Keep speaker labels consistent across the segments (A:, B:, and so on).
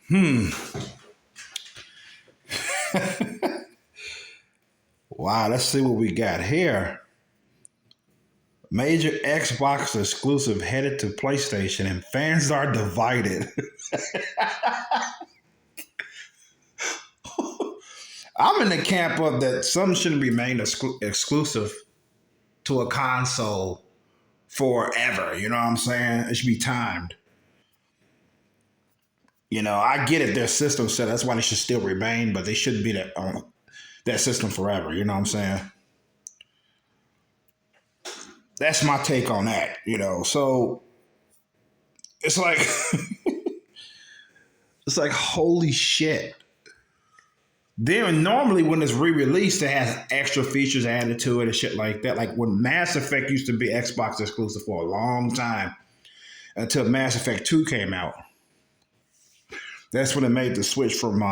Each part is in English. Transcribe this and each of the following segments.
A: Hmm. Wow, let's see what we got here. Major Xbox exclusive headed to PlayStation and fans are divided. I'm in the camp of that some shouldn't be made exclusive to a console forever. You know what I'm saying? It should be timed. You know, I get it. Their system set. That's why they should still remain, but they shouldn't be that system forever. You know what I'm saying? That's my take on that. You know, so it's like it's like holy shit. Then normally when it's re-released, it has extra features added to it and shit like that. Like when Mass Effect used to be Xbox exclusive for a long time until Mass Effect 2 came out. That's when it made the switch from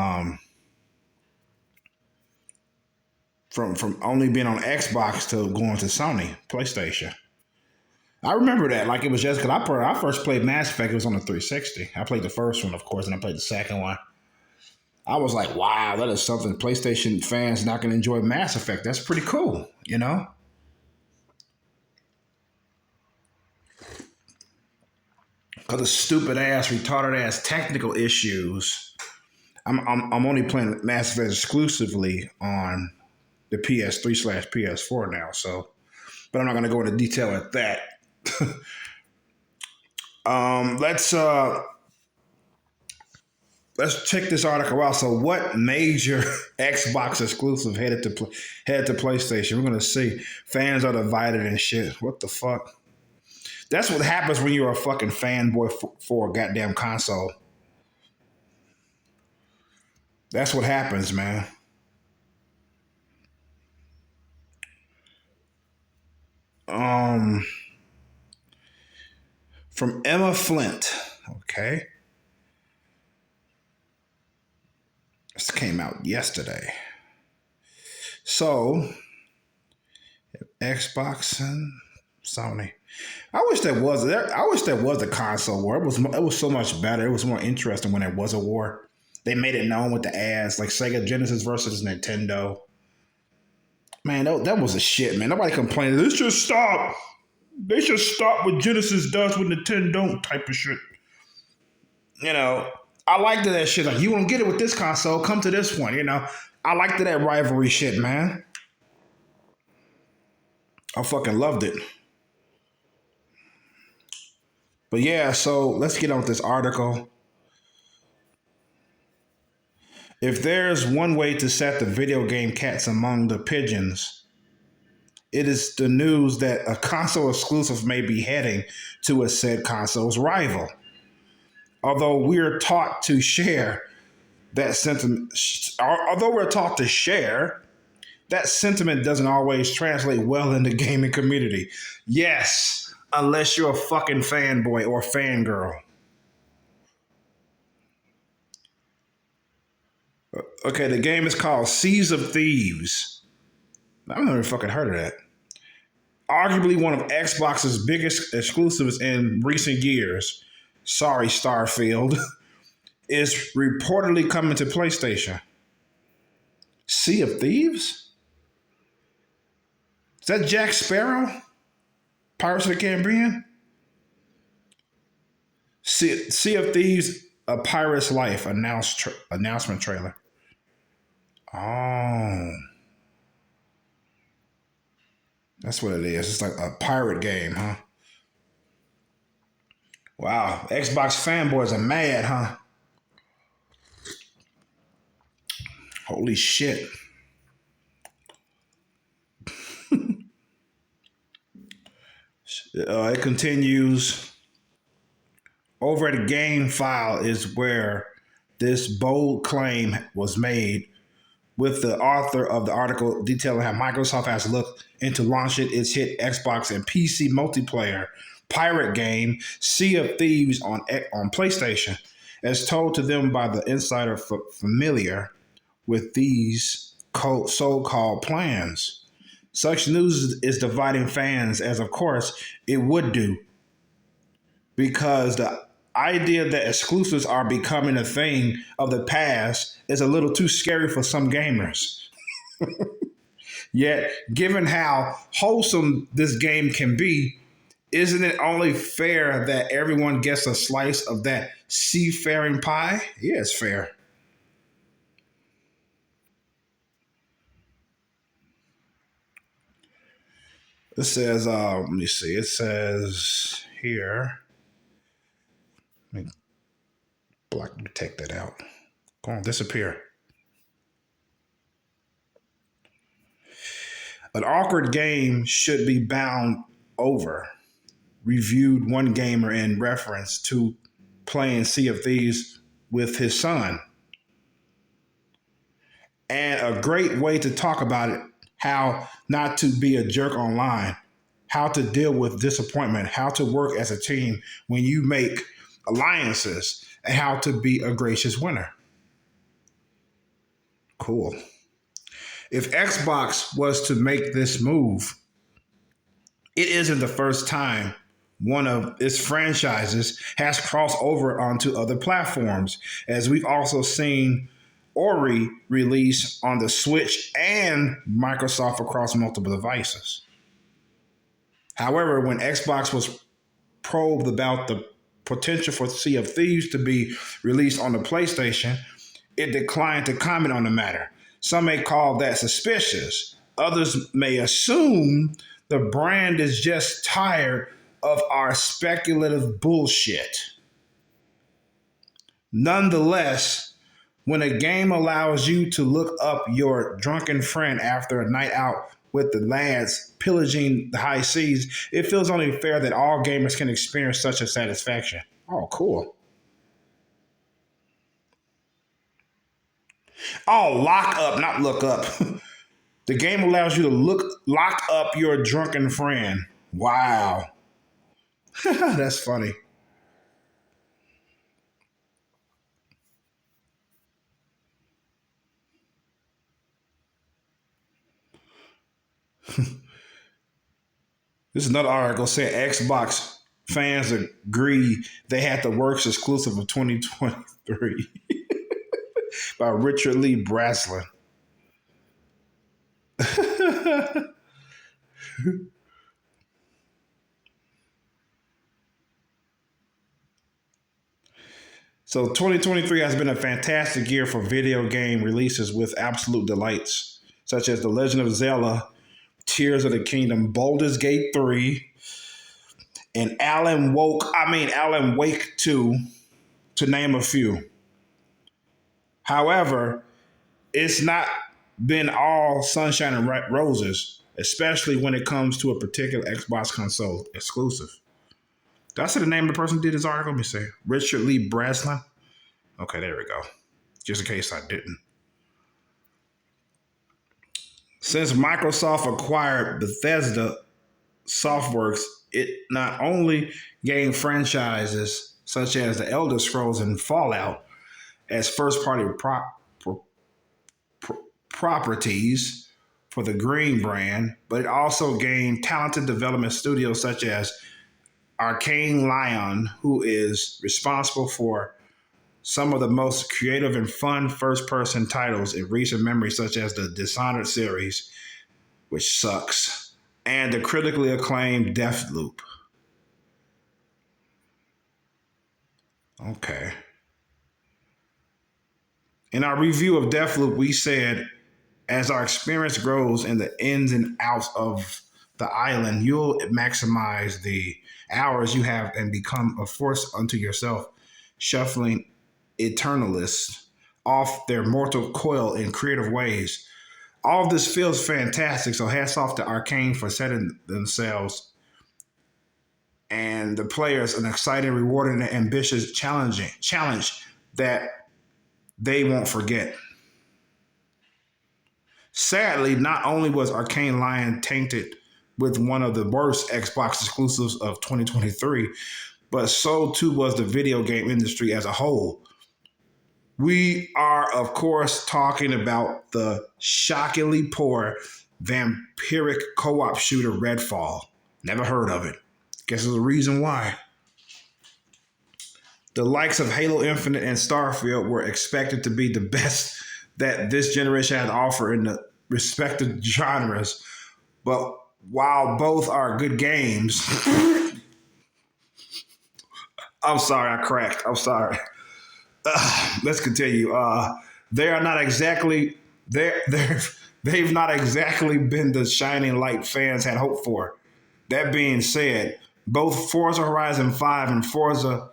A: only being on Xbox to going to Sony PlayStation. I remember that like it was just because I first played Mass Effect. It was on the 360. I played the first one, of course, and I played the second one. I was like, wow, that is something PlayStation fans not going to enjoy Mass Effect. That's pretty cool, you know? Because of stupid ass, retarded ass technical issues, I'm only playing Mass Effect exclusively on the PS3/PS4 now. So, but I'm not going to go into detail at that. Let's check this article out. So, what major Xbox exclusive headed to PlayStation? We're gonna see. Fans are divided and shit. What the fuck? That's what happens when you're a fucking fanboy for a goddamn console. That's what happens, man. Um, from Emma Flint. Okay, this came out yesterday. So, Xbox and Sony. I wish there was a console war. It was so much better. It was more interesting when there was a war. They made it known with the ads, like Sega Genesis versus Nintendo. Man, that was a shit, man. Nobody complained. This should stop. They should stop what Genesis does with Nintendo type of shit. You know, I liked that shit. Like, you won't get it with this console, come to this one. You know, I liked that rivalry shit, man. I fucking loved it. But yeah, so let's get on with this article. If there's one way to set the video game cats among the pigeons, it is the news that a console exclusive may be heading to a said console's rival. Although we're taught to share that sentiment, that sentiment doesn't always translate well in the gaming community. Yes, unless you're a fucking fanboy or fangirl. Okay, the game is called Seas of Thieves. I've never fucking heard of that. Arguably one of Xbox's biggest exclusives in recent years. Sorry, Starfield. Is reportedly coming to PlayStation. Sea of Thieves? Is that Jack Sparrow? Pirates of the Caribbean? Sea of Thieves, A Pirate's Life announcement trailer. Oh. That's what it is. It's like a pirate game, huh? Wow. Xbox fanboys are mad, huh? Holy shit. It continues. Over at the game file is where this bold claim was made, with the author of the article detailing how Microsoft has looked into launching its hit Xbox and PC multiplayer pirate game Sea of Thieves on PlayStation. As told to them by the insider familiar with these so-called plans. Such news is dividing fans, as of course it would do, because the idea that exclusives are becoming a thing of the past is a little too scary for some gamers. Yet, given how wholesome this game can be, isn't it only fair that everyone gets a slice of that seafaring pie? Yeah, it's fair. It says, let me see. It says here. Let me take that out. Go on, disappear. An awkward game should be bound over. Reviewed one gamer in reference to playing Sea of Thieves with his son. And a great way to talk about it, how not to be a jerk online, how to deal with disappointment, how to work as a team when you make alliances, and how to be a gracious winner. Cool. If Xbox was to make this move, it isn't the first time one of its franchises has crossed over onto other platforms, as we've also seen Ori release on the Switch and Microsoft across multiple devices. However, when Xbox was probed about the potential for Sea of Thieves to be released on the PlayStation, it declined to comment on the matter. Some may call that suspicious. Others may assume the brand is just tired of our speculative bullshit. Nonetheless, when a game allows you to look up your drunken friend after a night out with the lads pillaging the high seas, it feels only fair that all gamers can experience such a satisfaction. Oh, cool. Oh, lock up, not look up. The game allows you to lock up your drunken friend. Wow. That's funny. This is another article saying Xbox fans agree they had the worst exclusive of 2023 by Richard Lee Braslin. So 2023 has been a fantastic year for video game releases with absolute delights, such as The Legend of Zelda, Tears of the Kingdom, Baldur's Gate 3, and Alan Wake 2, to name a few. However, it's not been all sunshine and roses, especially when it comes to a particular Xbox console exclusive. Did I say the name of the person who did this article? Let me see. Richard Lee Braslin. Okay, there we go. Just in case I didn't. Since Microsoft acquired Bethesda Softworks, it not only gained franchises such as the Elder Scrolls and Fallout as first-party properties for the Green brand, but it also gained talented development studios such as Arcane Lion, who is responsible for some of the most creative and fun first-person titles in recent memory, such as the Dishonored series, which sucks, and the critically acclaimed Deathloop. Okay. In our review of Deathloop, we said, as our experience grows in the ins and outs of the island, you'll maximize the hours you have and become a force unto yourself, shuffling eternalists off their mortal coil in creative ways. All of this feels fantastic, so hats off to Arcane for setting themselves and the players an exciting, rewarding, and ambitious challenge that they won't forget. Sadly, not only was Arcane Lion tainted with one of the worst Xbox exclusives of 2023, but so too was the video game industry as a whole. We are, of course, talking about the shockingly poor vampiric co-op shooter Redfall. Never heard of it. Guess there's a reason why. The likes of Halo Infinite and Starfield were expected to be the best that this generation had to offer in the respective genres. But while both are good games, I'm sorry, I cracked. I'm sorry. Let's continue. They are not exactly they've not exactly been the shining light fans had hoped for. That being said, both Forza Horizon 5 and Forza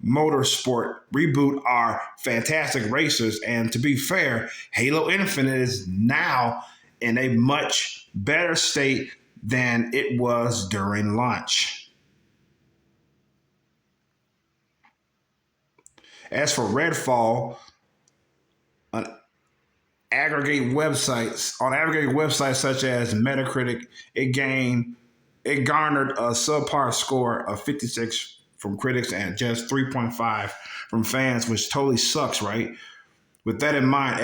A: Motorsport Reboot are fantastic racers, and to be fair, Halo Infinite is now in a much better state than it was during launch. As for Redfall, on aggregate websites such as Metacritic, it garnered a subpar score of 56 from critics and just 3.5 from fans, which totally sucks, right? With that in mind,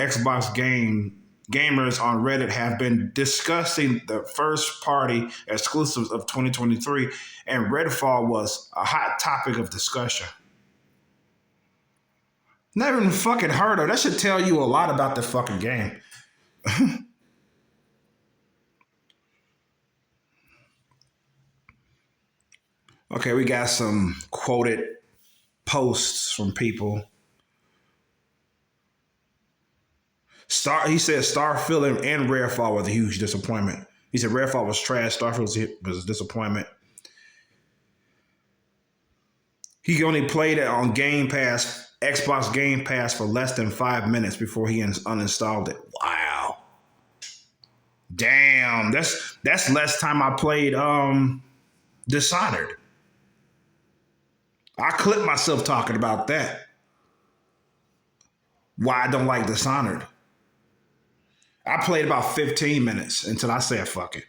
A: gamers on Reddit have been discussing the first party exclusives of 2023, and Redfall was a hot topic of discussion. Never even fucking heard of. That should tell you a lot about the fucking game. Okay, we got some quoted posts from people. He said Starfield and Redfall was a huge disappointment. He said Redfall was trash, Starfield was a disappointment. He only played it on Xbox Game Pass for less than 5 minutes before he uninstalled it. Wow. Damn, that's less time I played Dishonored. I clipped myself talking about that. Why I don't like Dishonored. I played about 15 minutes until I said fuck it.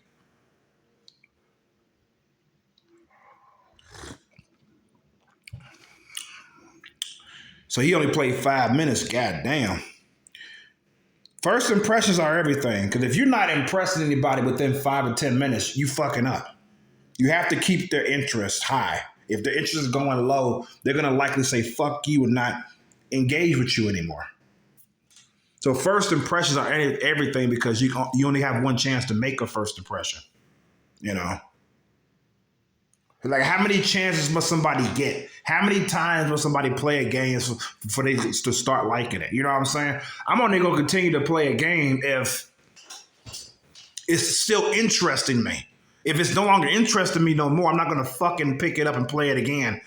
A: So he only played 5 minutes. God damn. First impressions are everything. Because if you're not impressing anybody within 5 or 10 minutes, you fucking up. You have to keep their interest high. If their interest is going low, they're going to likely say fuck you and not engage with you anymore. So first impressions are everything because you only have one chance to make a first impression. You know? Like, how many chances must somebody get? How many times must somebody play a game for they to start liking it? You know what I'm saying? I'm only going to continue to play a game if it's still interesting me. If it's no longer interesting me no more, I'm not going to fucking pick it up and play it again.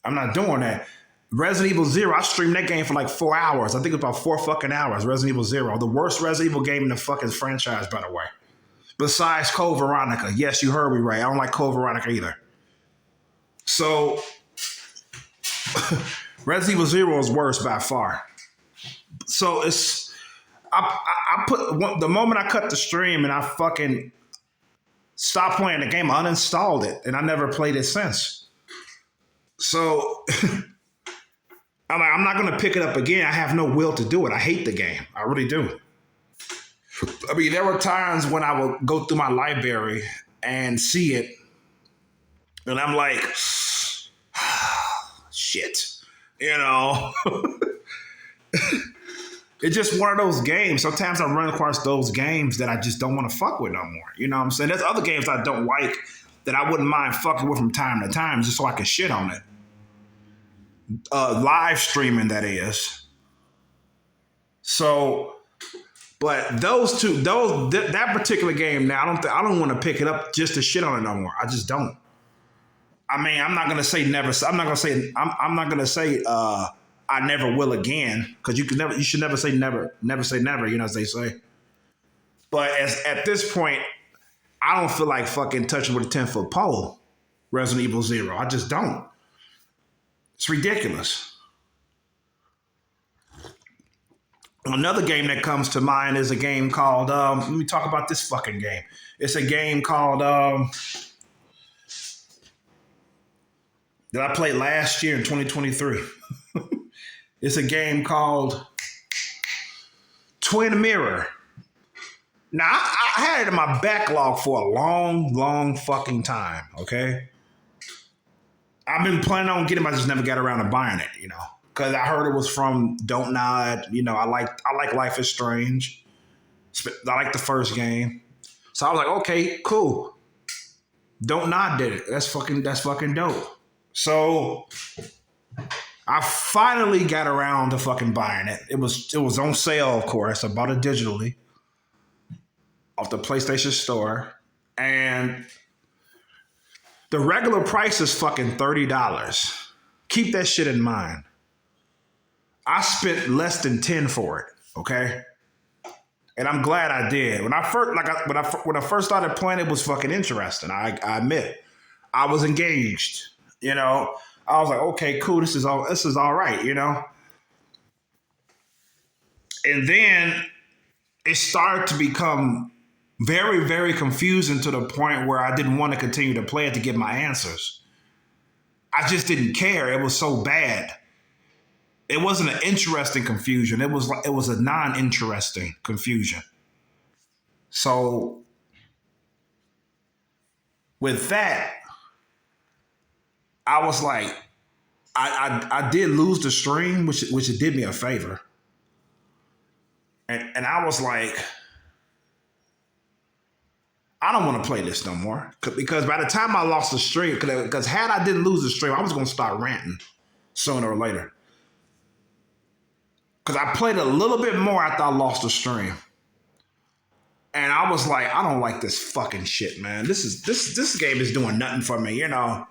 A: I'm not doing that. Resident Evil 0, I streamed that game for like 4 hours. I think it was about 4 fucking hours. Resident Evil 0. The worst Resident Evil game in the fucking franchise, by the way. Besides Code Veronica. Yes, you heard me right. I don't like Code Veronica either. So, Resident Evil 0 is worse by far. So, I put, the moment I cut the stream and I fucking stopped playing the game, I uninstalled it. And I never played it since. So, I'm not going to pick it up again. I have no will to do it. I hate the game. I really do. I mean, there were times when I would go through my library and see it, and I'm like, shit, you know. It's just one of those games. Sometimes I run across those games that I just don't want to fuck with no more. You know what I'm saying? There's other games I don't like that I wouldn't mind fucking with from time to time just so I can shit on it. Live streaming, that is. So... But that particular game now, I don't want to pick it up just to shit on it no more. I just don't. I mean, I'm not gonna say never. I'm not gonna say I never will again, because you should never say never say never. You know, as they say. But at this point, I don't feel like fucking touching with a 10-foot pole. Resident Evil 0, I just don't. It's ridiculous. Another game that comes to mind is a game called, let me talk about this fucking game. It's a game called, that I played last year in 2023. It's a game called Twin Mirror. Now, I had it in my backlog for a long, long fucking time, okay? I've been planning on getting it, but I just never got around to buying it, you know. Because I heard it was from Don't Nod. You know, I like Life is Strange. I like the first game. So I was like, okay, cool. Don't Nod did it. That's fucking dope. So I finally got around to fucking buying it. It was on sale, of course. I bought it digitally off the PlayStation Store. And the regular price is fucking $30. Keep that shit in mind. I spent less than 10 for it, okay? And I'm glad I did. When I first started playing, it was fucking interesting. I admit, I was engaged. You know, I was like, okay, cool. This is all right. You know. And then it started to become very, very confusing to the point where I didn't want to continue to play it to get my answers. I just didn't care. It was so bad. It wasn't an interesting confusion. It was a non-interesting confusion. So with that, I was like, I did lose the stream, which it did me a favor. And I was like, I don't want to play this no more. Because by the time I lost the stream, because had I didn't lose the stream, I was going to start ranting sooner or later. Because I played a little bit more after I lost the stream. And I was like, I don't like this fucking shit, man. This game is doing nothing for me, you know.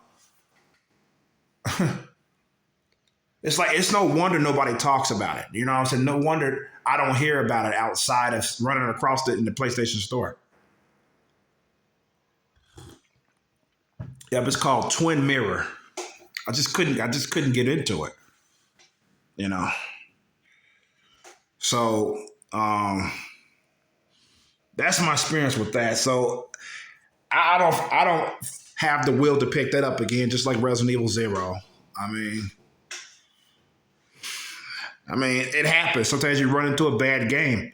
A: It's like, it's no wonder nobody talks about it. You know what I'm saying? No wonder I don't hear about it outside of running across it in the PlayStation Store. Yep, it's called Twin Mirror. I just couldn't get into it. You know. So, that's my experience with that. So I don't have the will to pick that up again, just like Resident Evil 0. I mean, it happens. Sometimes you run into a bad game.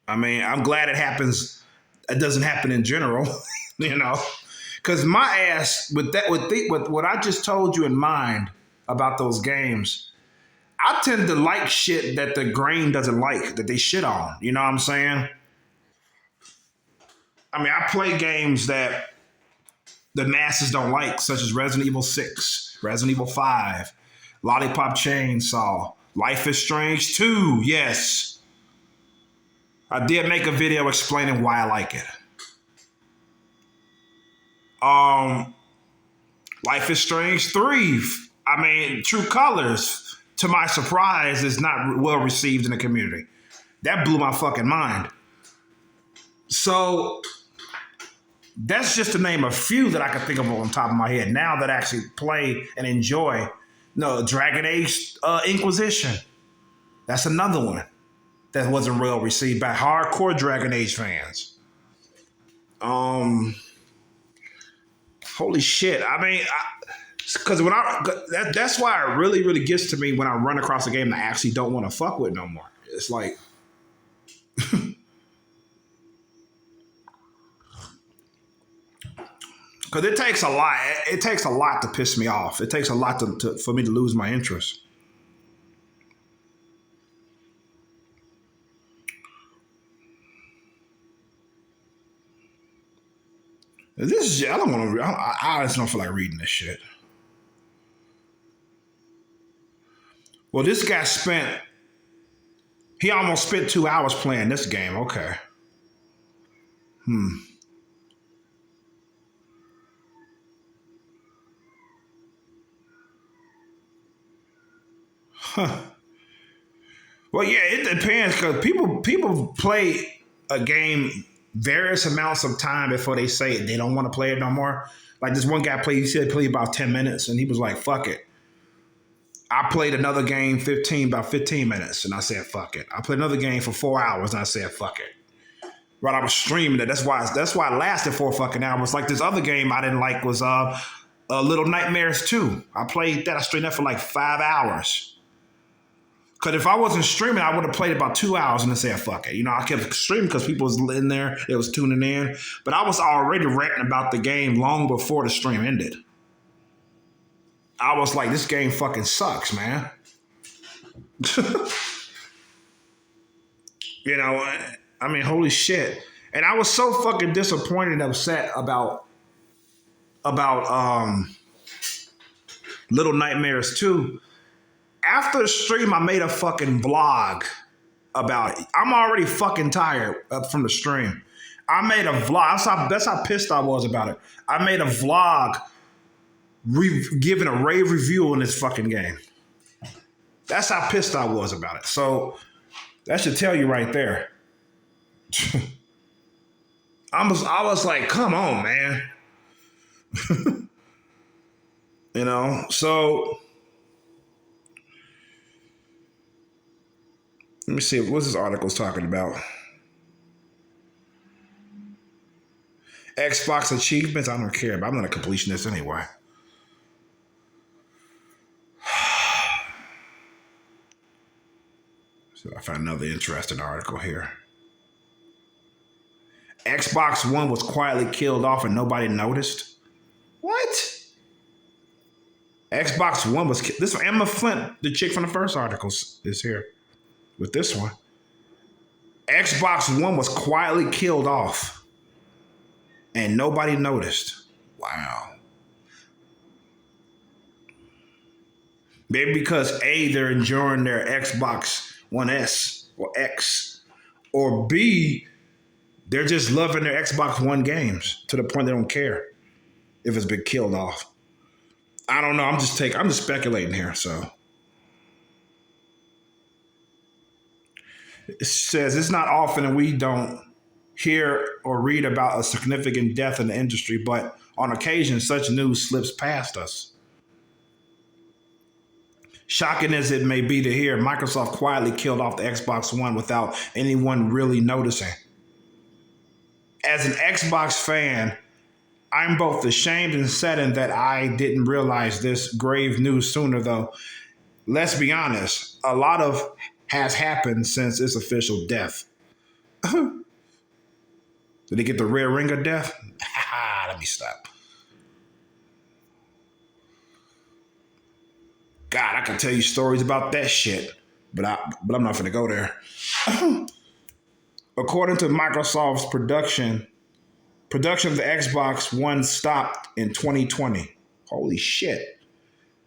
A: I mean, I'm glad it happens. It doesn't happen in general, you know, because my ass with what I just told you in mind about those games, I tend to like shit that the grain doesn't like, that they shit on. You know what I'm saying? I mean, I play games that the masses don't like, such as Resident Evil 6, Resident Evil 5, Lollipop Chainsaw, Life is Strange 2, yes. I did make a video explaining why I like it. Life is Strange 3, I mean, True Colors, to my surprise, is not well received in the community. That blew my fucking mind. So that's just to name a few that I can think of on top of my head now that I actually play and enjoy. No, Dragon Age Inquisition. That's another one that wasn't well received by hardcore Dragon Age fans. Holy shit. I mean, because that's why it really, really gets to me when I run across a game that I actually don't want to fuck with no more. It's like, because it takes a lot. It takes a lot to piss me off. It takes a lot for me to lose my interest. This is, I don't want to. I just don't feel like reading this shit. Well, this guy he almost spent 2 hours playing this game. Okay. Huh. Well, yeah, it depends because people play a game various amounts of time before they say they don't want to play it no more. Like this one guy he said play about 10 minutes and he was like, fuck it. I played another game about 15 minutes and I said, fuck it. I played another game for 4 hours and I said, fuck it. Right, I was streaming it. That's why it lasted 4 fucking hours. Like this other game I didn't like was Little Nightmares 2. I played that. I streamed that for like 5 hours. Because if I wasn't streaming, I would have played about 2 hours and then said, fuck it. You know, I kept streaming because people was in there. They was tuning in. But I was already ranting about the game long before the stream ended. I was like, this game fucking sucks, man. You know, I mean, holy shit. And I was so fucking disappointed and upset about Little Nightmares 2. After the stream, I made a fucking vlog about it. I'm already fucking tired from the stream. I made a vlog. That's how pissed I was about it. I made a vlog giving a rave review on this fucking game. That's how pissed I was about it. So that should tell you right there. I was like, come on, man. You know, so let me see what this article's talking about. Xbox achievements, I don't care, but I'm not a completionist anyway. So I found another interesting article here. Xbox One was quietly killed off and nobody noticed. What? Xbox One was this one, Emma Flint, the chick from the first article, is here with this one. Xbox One was quietly killed off and nobody noticed. Wow. Maybe because A, they're enjoying their Xbox One S or X, or B, they're just loving their Xbox One games to the point they don't care if it's been killed off. I don't know. I'm just speculating here. So it says it's not often that we don't hear or read about a significant death in the industry, but on occasion, such news slips past us. Shocking as it may be to hear, Microsoft quietly killed off the Xbox One without anyone really noticing. As an Xbox fan, I'm both ashamed and saddened that I didn't realize this grave news sooner, though. Let's be honest, a lot of has happened since its official death. Did they get the red ring of death? Let me stop. God, I can tell you stories about that shit, but I'm not gonna go there. According to Microsoft's production of the Xbox One stopped in 2020. Holy shit.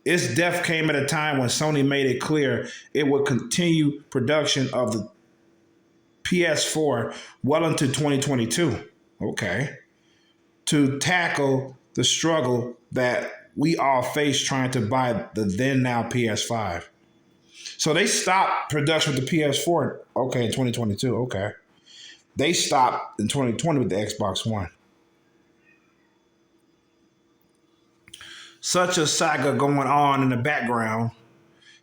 A: Its death came at a time when Sony made it clear it would continue production of the PS4 well into 2022. Okay. To tackle the struggle that we all face trying to buy the then now PS5. So they stopped production with the PS4, okay, in 2022, okay. They stopped in 2020 with the Xbox One. Such a saga going on in the background,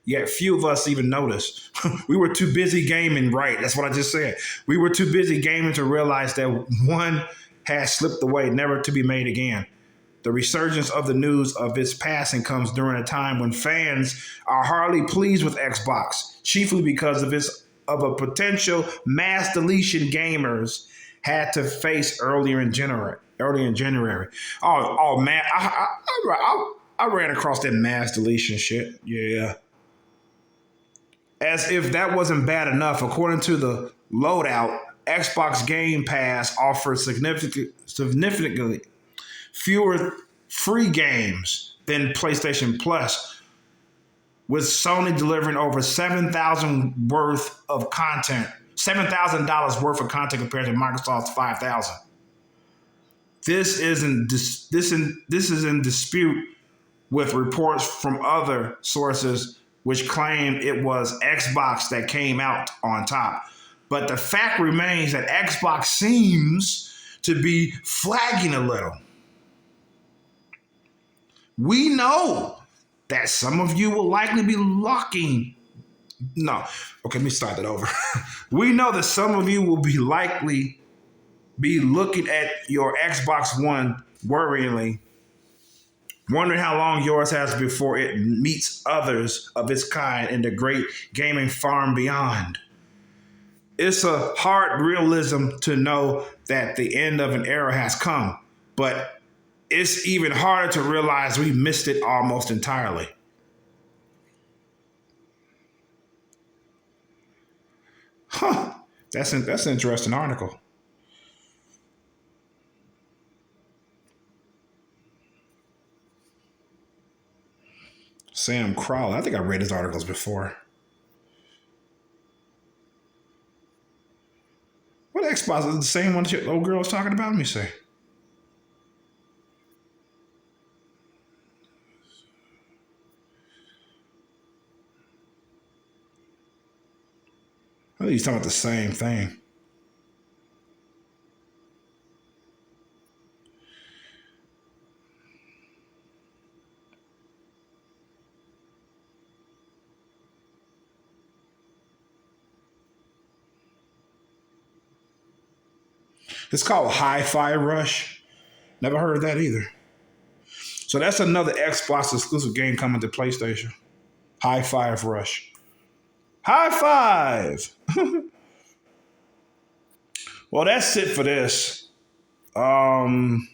A: yet few of us even noticed. We were too busy gaming, right? That's what I just said. We were too busy gaming to realize that one had slipped away, never to be made again. The resurgence of the news of its passing comes during a time when fans are hardly pleased with Xbox, chiefly because of a potential mass deletion gamers had to face earlier in January. Oh man, I ran across that mass deletion shit. Yeah. As if that wasn't bad enough, according to the loadout, Xbox Game Pass offers significantly fewer free games than PlayStation Plus, with Sony delivering over $7,000 worth of content, $7,000 worth of content compared to Microsoft's $5,000. This is in dispute with reports from other sources which claim it was Xbox that came out on top. But the fact remains that Xbox seems to be flagging a little. We know that some of you will likely be looking. No, okay, let me start that over. We know that some of you will be likely be looking at your Xbox One worryingly, wondering how long yours has before it meets others of its kind in the great gaming farm beyond. It's a hard realism to know that the end of an era has come, but it's even harder to realize we missed it almost entirely. Huh. That's an interesting article. Sam Crowley. I think I read his articles before. What Xbox is the same one that your old girl was talking about? Let me see. I think he's talking about the same thing. It's called Hi-Fi Rush. Never heard of that either. So that's another Xbox exclusive game coming to PlayStation. Hi-Fi Rush. High five! Well, that's it for this. Um,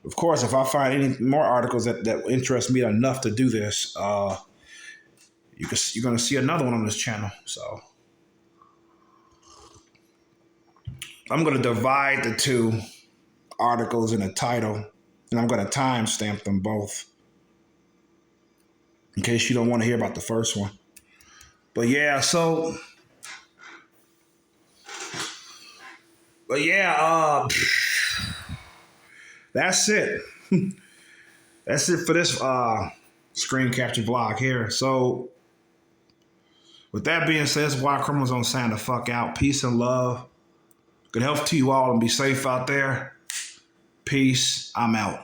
A: of course, if I find any more articles that interest me enough to do this, you're going to see another one on this channel. So I'm going to divide the two articles in a title, and I'm going to timestamp them both in case you don't want to hear about the first one. But yeah, that's it. That's it for this screen capture vlog here. So with that being said, that's why Chromosome sign the fuck out. Peace and love. Good health to you all and be safe out there. Peace. I'm out.